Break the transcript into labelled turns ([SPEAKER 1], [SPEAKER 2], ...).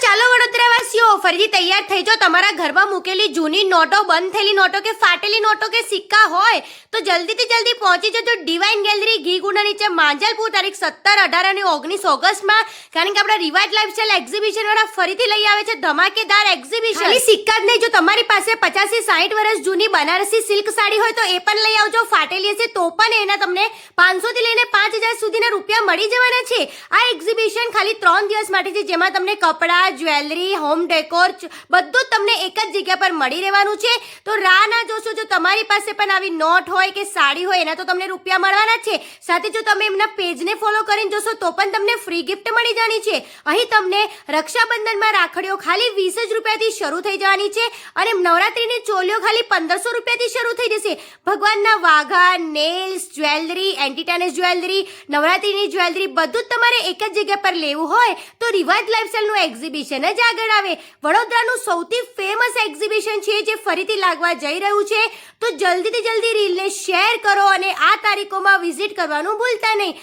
[SPEAKER 1] ચાલો વડોદરાવાસીઓ ફરીથી તૈયાર થઈ જાઓ. તમારા ઘરમાં મૂકેલી જૂની નોટો, બંધ થયેલી નોટો કે ફાટેલી નોટો કે સિક્કા હોય તો જલ્દીથી જલ્દી પહોંચી જજો ડિવાઇન ગેલેરી ઘી ગુના નીચે માંજલપુર તારીખ 17, 18 અને 19 ઓગસ્ટમાં. કારણ કે આપણા રિવાઇટ લાઇફસ્ટાઇલ એક્ઝિબિશન વાળા ફરીથી લઈ આવે છે ધમાકેદાર એક્ઝિબિશન. ખાલી સિક્કા જ નહીં, જો તમારી પાસે 50 થી 60 વર્ષ જૂની બનારસી સિલ્ક સાડી હોય તો એ પણ લઈ આવજો. ફાટેલી હશે તો પણ એના તમને 500 થી લઈને 5000 સુધીના રૂપિયા મળી જવાના છે. આ એક્ઝિબિશન ખાલી 3 દિવસ માટે છે, જેમાં તમને કપડાં, જ્વેલરી, હોમ ડેકોર બધું જ તમને એક જ જગ્યા પર મળી રહેવાનું છે. તો રાહ ના જોશો. જો તમારી પાસે પણ આવી નોટ હોય કે સાડી હોય એના તો તમને રૂપિયા મળવાના જ છે. સાથે જો તમે એમના પેજને ફોલો કરીને જોશો તો પણ તમને ફ્રી ગિફ્ટ મળી જવાની છે. અહીં તમને રક્ષાબંધનમાં રાખડીઓ ખાલી 20 જ રૂપિયાથી શરૂ થઈ જવાની છે અને નવરાત્રીની ચોલીઓ ખાલી 1500 રૂપિયાથી શરૂ થઈ જશે. ભગવાનના વાઘા, નેલ્સ, જ્વેલરી, એન્ટીટાનેસ જ્વેલરી, નવરાત્રીની જ્વેલરી બધું જ તમારે એક જ જગ્યા પર લેવું હોય તો રિવાજ લાઇફસ્ટાઇલનું એક્ઝિબિશન જ આગળ આવે. વડોદરાનું સૌથી ફેમસ એક્ઝિબિશન છે જે ફરીથી લાગવા જઈ રહ્યું છે. તો જલ્દીથી જલ્દી રીલને શેર કરો અને આ તારીખોમાં વિઝિટ કરવાનું ભૂલતા નહીં.